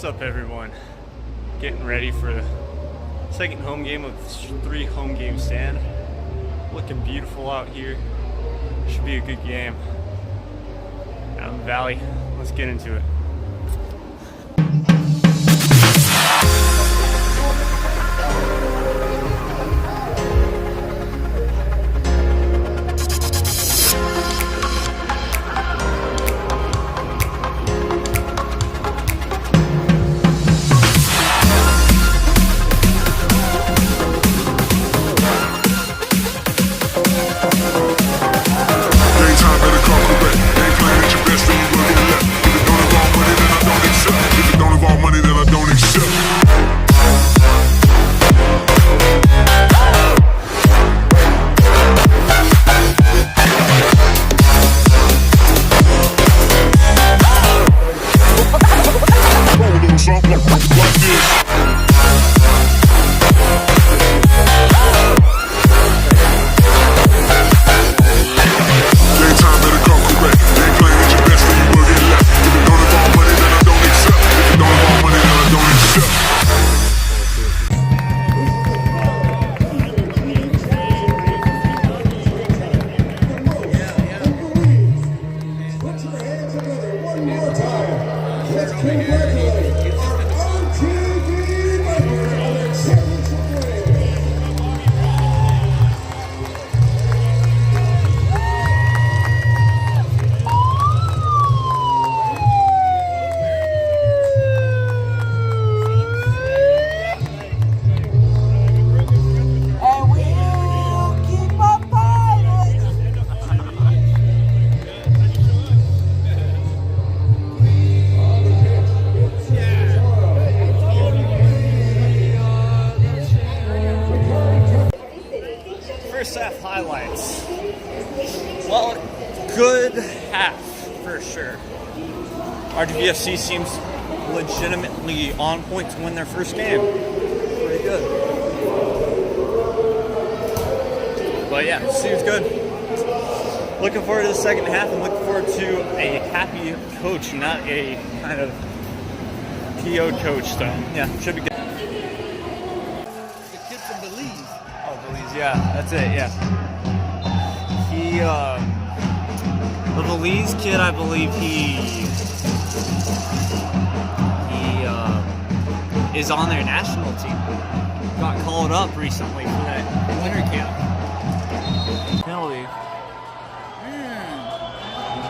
What's up, everyone? Getting ready for the second home game of the 3 home game stand. Looking beautiful out here. Should be a good game. Out in the valley. Let's get into it. First half highlights. Well, good half for sure. RGVFC seems legitimately on point to win their first game. Pretty good. But yeah, seems good. Looking forward to the second half and looking forward to a happy coach, not a kind of PO coach. So yeah, should be good. Yeah, that's it, yeah. The Belize kid, I believe he is on their national team. Got called up recently for that winter camp. Penalty.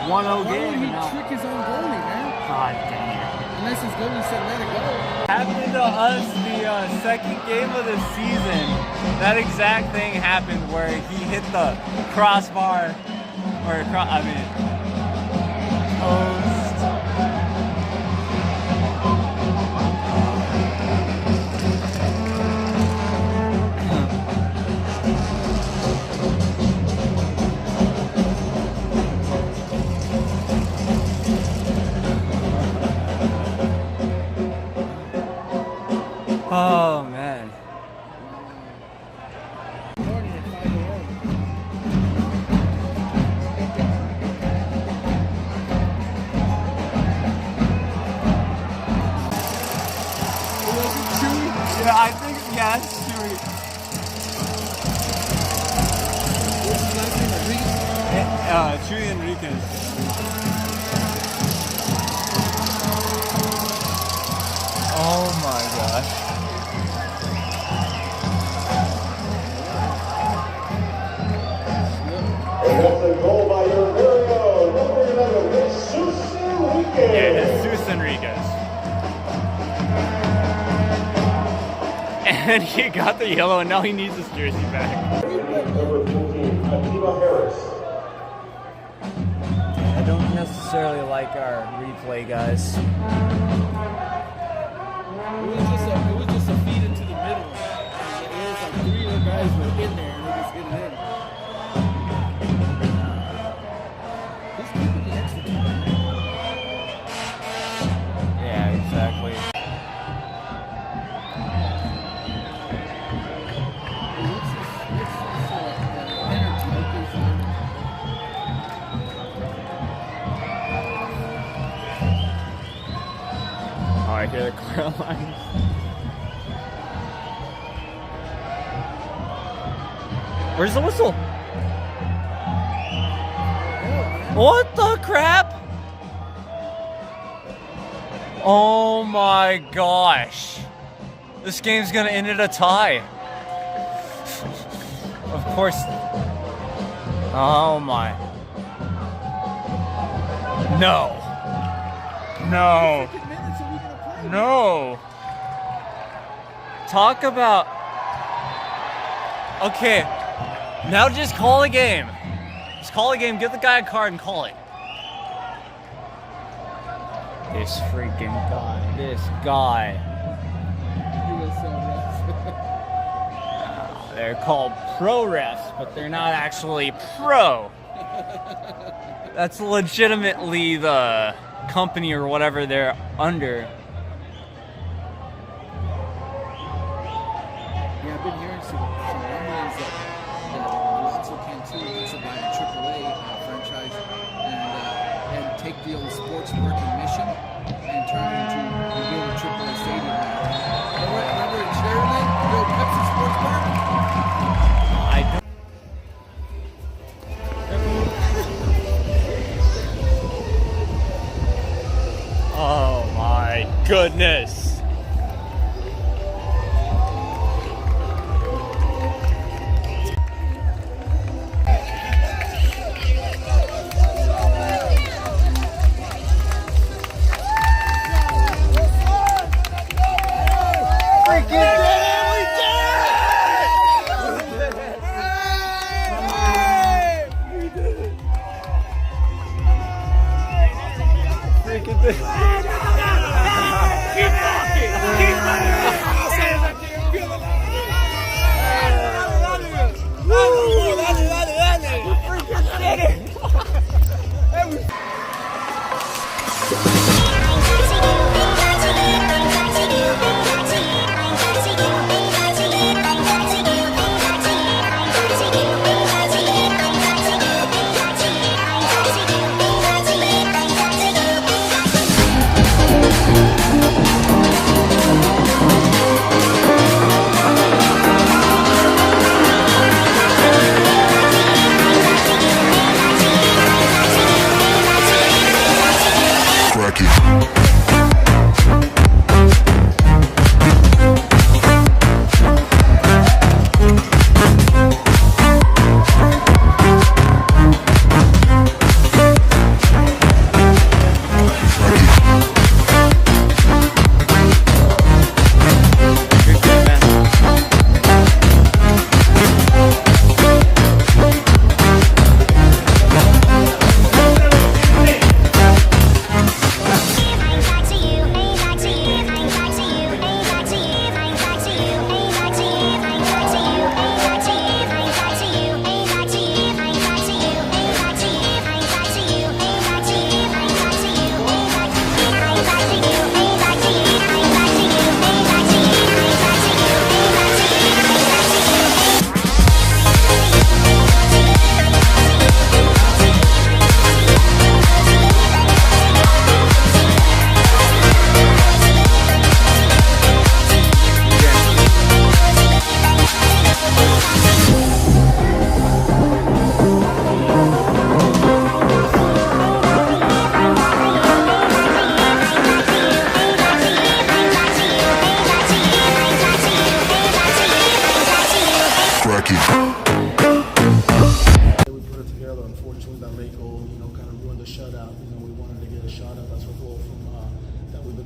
1-0 game. Why would he trick his own goalie, man? God damn it. Unless his goalie said let it go. Happened to us the second game of the season. That exact thing happened where he hit the crossbar, or post. Oh man. Yeah, I think it's Chewy. Chewy Enriquez. Oh my gosh. And that's a goal by your very own number 11, Jesus Enriquez. Yeah, Jesus Enriquez. And he got the yellow, and now he needs his jersey back. Number 15, Akiva Harris. I don't necessarily like our replay, guys. It was just a feed into the middle. It was like 3 other guys were in there and they just hit it in. Who's keeping the extra time? Yeah, exactly. I hear the car alarm. Where's the whistle? What the crap? Oh my gosh. This game's gonna end in a tie. Of course. Oh my. No. No. No. Talk about. Okay. Now just call a game. Just call a game, give the guy a card and call it. This freaking guy. This guy. They're called pro refs, but they're not actually pro. That's legitimately the company or whatever they're under. Yeah, I've been hearing some rumblings that Alonso Cantu wants to buy a AAA franchise and take the old sports working mission and turn it into rebuild a AAA stadium. Remember in Sheridan, the old Pepsi Sports Park? I don't. Oh my goodness.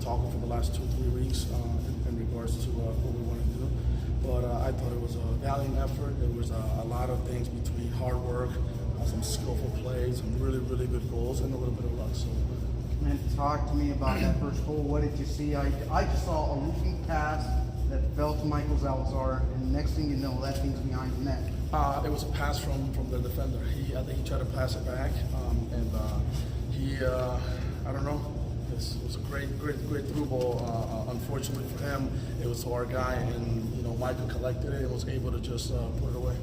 talking for the last 2-3 weeks in regards to what we want to do. But I thought it was a valiant effort. There was a lot of things between hard work, some skillful plays, some really, really good goals, and a little bit of luck. So, And talk to me about that first goal. What did you see? I just saw a looping pass that fell to Michael Salazar, and next thing you know, that thing's behind the net. It was a pass from the defender. I think he tried to pass it back, and I don't know. It was a great through ball. Unfortunately for him, it was to our guy, and Michael collected it and was able to just put it away.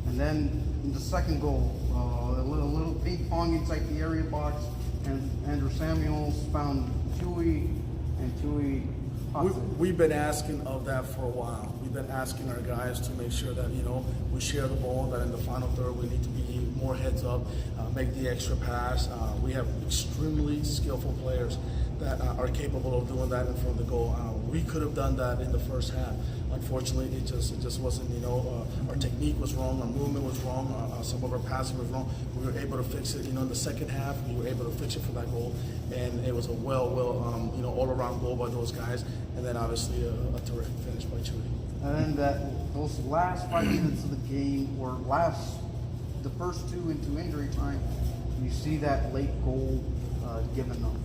And then the second goal, a little ping pong inside the area box, and Andrew Samuels found Chewy and Tui. We've been asking of that for a while. We've been asking our guys to make sure that, you know, we share the ball, that in the final third we need to be more heads up, make the extra pass. We have extremely skillful players that are capable of doing that in front of the goal. We could have done that in the first half. Unfortunately, it just wasn't, you know, our technique was wrong, our movement was wrong, some of our passing was wrong. We were able to fix it, you know, in the second half. We were able to fix it for that goal, and it was a you know, all-around goal by those guys, and then obviously a terrific finish by Chewy. And then those last 5 minutes of the game, or the first two into injury time, you see that late goal given them.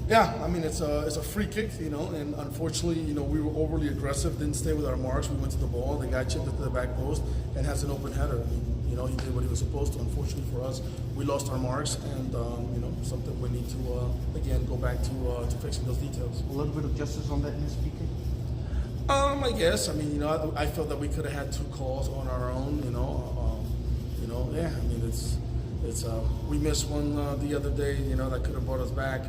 Yeah, I mean, it's a free kick, you know, and unfortunately, you know, we were overly aggressive, didn't stay with our marks. We went to the ball, the guy chipped it to the back post and has an open header. I mean, you know, he did what he was supposed to. Unfortunately for us, we lost our marks, and you know, something we need to again go back to fixing those details. A little bit of justice on that miss PK. I guess. I mean, you know, I felt that we could have had 2 calls on our own. You know, yeah. I mean, it's we missed one the other day. You know, that could have brought us back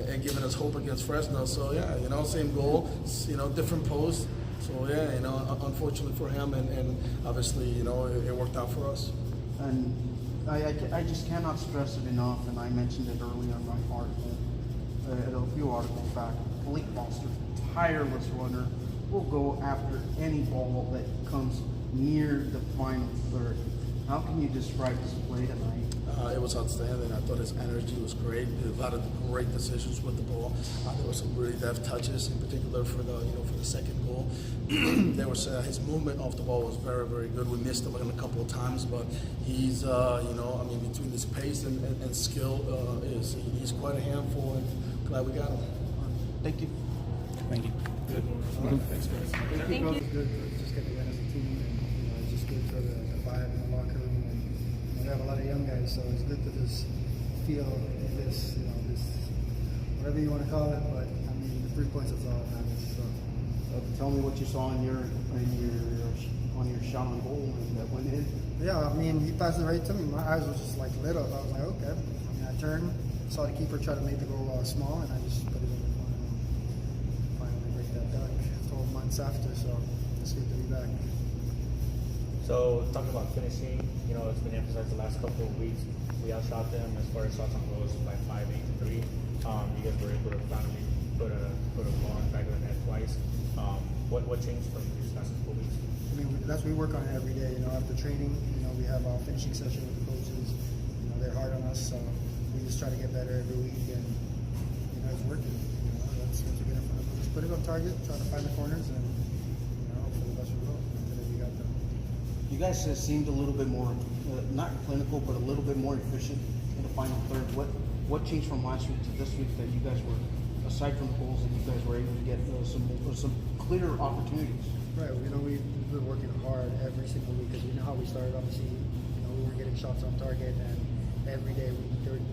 and given us hope against Fresno. So yeah, you know, same goal. You know, different post. So yeah, you know, unfortunately for him, and obviously, you know, it worked out for us. And I just cannot stress it enough, and I mentioned it earlier in my article, a few articles back. Malik Foster, tireless runner, will go after any ball that comes near the final third. How can you describe this play tonight? It was outstanding. I thought his energy was great. A lot of great decisions with the ball. There were some really deft touches, in particular for the second goal. There was his movement off the ball was very, very good. We missed him a couple of times, but he's you know, I mean, between his pace and skill, he's quite a handful. And glad we got him. Thank you. Thank you. Good. Thanks, guys. Thank you. It's good to just get the win as a team, and you know, it's just good for the vibe in the locker room. And you know, we have a lot of young guys, so it's good to just feel this, you know, this whatever you want to call it. But I mean, the 3 points is all that matters. So. Tell me what you saw on your shot on goal and that went in. Yeah, I mean, he passed it right to me. My eyes were just like lit up. I was like, okay. I mean, I turned, saw the keeper try to make the goal small, and I just put it in the corner. And finally break that duck 12 months after, so it's good to be back. So talking about finishing, you know, it's been emphasized the last couple of weeks. We outshot them as far as shots on goals by 5-8-3. You guys were able to finally put a ball in the back of the net twice. What changed from these last couple of weeks? I mean, that's what we work on every day. You know, after training, you know, we have our finishing session with the coaches. You know, they're hard on us, so we just try to get better every week, and you know, it's working. You know, that's what we get in front of us. Just put it on target, try to find the corners, and you know, for the best result. And today we got them. You guys seemed a little bit more, not clinical, but a little bit more efficient in the final third. What changed from last week to this week that you guys were, aside from the goals, that you guys were able to get some clear opportunities? Right. You know, we've been working hard every single week because you know how we started. Obviously, you know, we were getting shots on target, and every day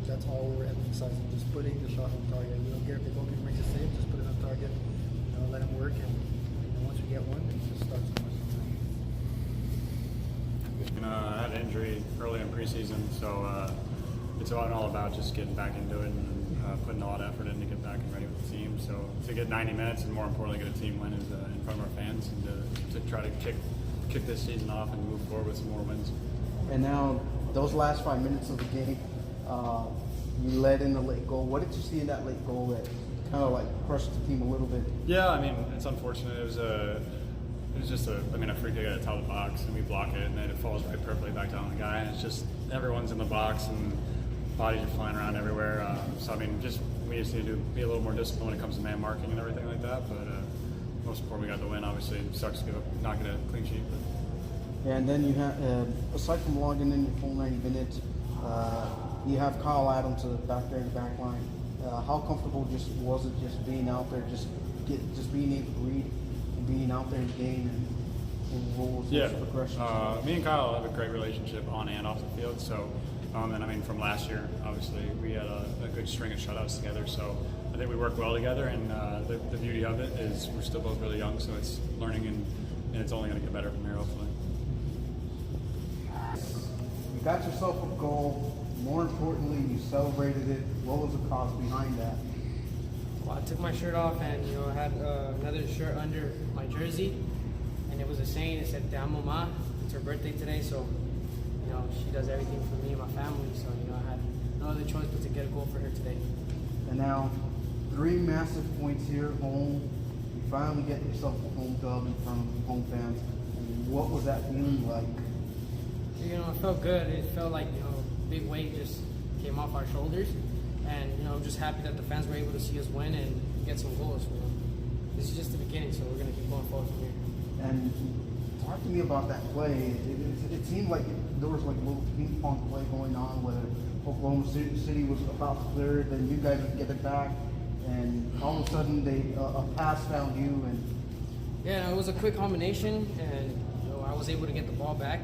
that's all we were emphasizing, just putting the shot on target. We don't care if the goalkeeper makes a save, just put it on target. You know, let him work, and you know, once we get one, it just starts coming. I had an injury early in preseason, so it's all about just getting back into it and putting a lot of effort in to get back and ready with the team. So to get 90 minutes and more importantly get a team win is in front of our fans, and to try to kick this season off and move forward with some more wins. And now those last 5 minutes of the game, you led in the late goal. What did you see in that late goal that kind of like crushed the team a little bit? Yeah, I mean, it's unfortunate. It was just a free kick at the top of the box, and we block it, and then it falls right perfectly back down on the guy. And it's just everyone's in the box, and bodies are flying around everywhere. So I mean, we just need to be a little more disciplined when it comes to man marking and everything like that. But most important, we got the win. Obviously, it sucks to not get a clean sheet. But. And then you have, aside from logging in your full 90 minutes, you have Kyle Adams back there in the back line. How comfortable was it just being out there, just being able to read and being out there in the game, and what was those progressions? Me and Kyle have a great relationship on and off the field. So, and I mean, from last year, obviously, we had a good string of shutouts together. So I think we work well together, and the beauty of it is we're still both really young, so it's learning, and it's only going to get better from here, hopefully. You got yourself a goal. More importantly, you celebrated it. What was the cause behind that? Well, I took my shirt off and, I had another shirt under my jersey, and it was a saying. It said, "Te amo, ma." It's her birthday today, so, she does everything for me and my family, so, I had no other choice but to get a goal for her today. And now, 3 massive points here at home. You finally get yourself a home dub in front of home fans. What was that feeling like? It felt good. It felt like, big weight just came off our shoulders. And, I'm just happy that the fans were able to see us win and get some goals. This is just the beginning, so we're going to keep going forward from here. And talk to me about that play. It seemed like there was like a little ping pong play going on where Oklahoma City was about to clear it, then you guys would get it back, and all of a sudden a pass found you. And yeah, it was a quick combination, and I was able to get the ball back.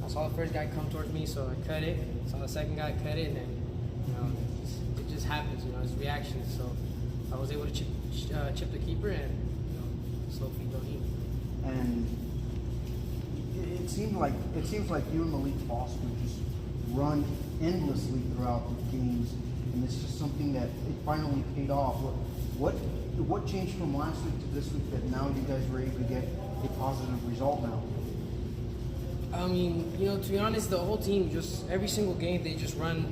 I saw the first guy come towards me, so I cut it. Saw the second guy cut it, and then it just happens. It's reactions. So I was able to chip the keeper and slow feed don't eat. And it seems like you and Malik Foster just run endlessly throughout the games, and it's just something that it finally paid off. What changed from last week to this week that now you guys were able to get a positive result now? I mean, to be honest, the whole team, just every single game, they just run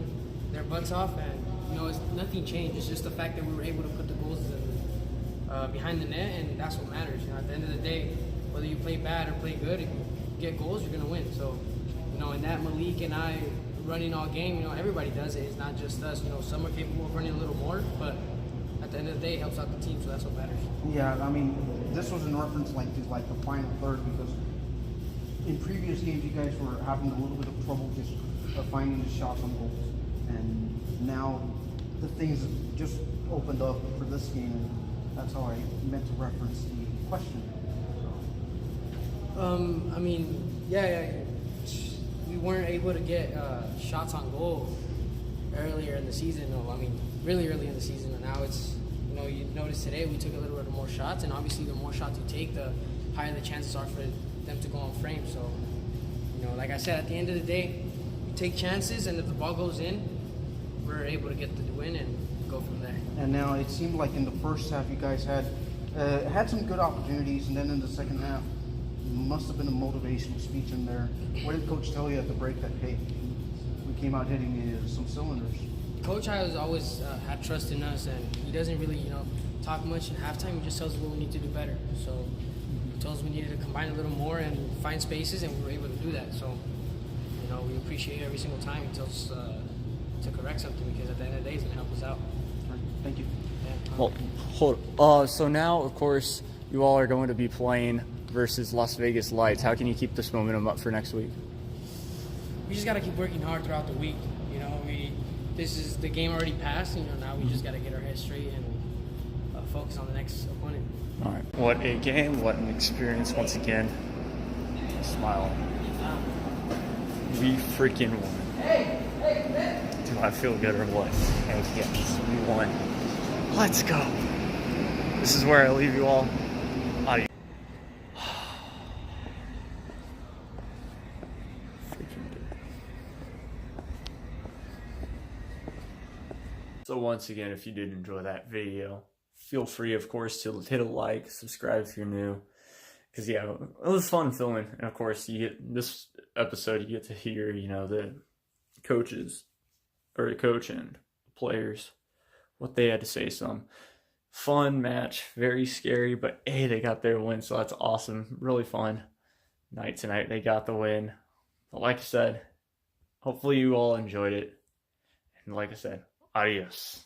their butts off, and it's nothing changed. It's just the fact that we were able to put the goals behind the net, and that's what matters. At the end of the day, whether you play bad or play good, if you get goals, you're gonna win. So, and that Malik and I running all game, everybody does it. It's not just us. Some are capable of running a little more, but at the end of the day, it helps out the team, so that's what matters. Yeah, I mean, this was in reference to the final third, because in previous games you guys were having a little bit of trouble just finding the shots on goals, and now the things just opened up for this game, and that's how I meant to reference the question. I mean, yeah, we weren't able to get shots on goal earlier in the season. No, I mean, really early in the season. And now it's, you notice today we took a little bit more shots, and obviously the more shots you take, the higher the chances are for them to go on frame. So, like I said, at the end of the day, we take chances, and if the ball goes in, we're able to get the win and go from there. And now it seemed like in the first half you guys had some good opportunities, and then in the second half, must have been a motivational speech in there. What did Coach tell you at the break that, hey, we came out hitting some cylinders? Coach has always had trust in us, and he doesn't really, talk much in halftime. He just tells us what we need to do better. So he told us we needed to combine a little more and find spaces, and we were able to do that. So, we appreciate every single time he tells us to correct something, because at the end of the day, it's going to help us out. Right, thank you. Yeah. Well, hold. So now, of course, you all are going to be playing versus Las Vegas Lights. How can you keep this momentum up for next week? We just got to keep working hard throughout the week. This is the game already passed. Now we just got to get our head straight and focus on the next opponent. All right. What a game, what an experience once again. Smile. We freaking won. Do I feel good or what? Heck yes, we won. Let's go. This is where I leave you all. Adios. So once again, if you did enjoy that video, feel free, of course, to hit a like, subscribe if you're new. Because, yeah, it was fun filming. And, of course, you get this episode, you get to hear, the coaches, or the coach and players, what they had to say. Some fun match, very scary, but, hey, they got their win, so that's awesome. Really fun night tonight. They got the win. But like I said, hopefully you all enjoyed it. And like I said, adios.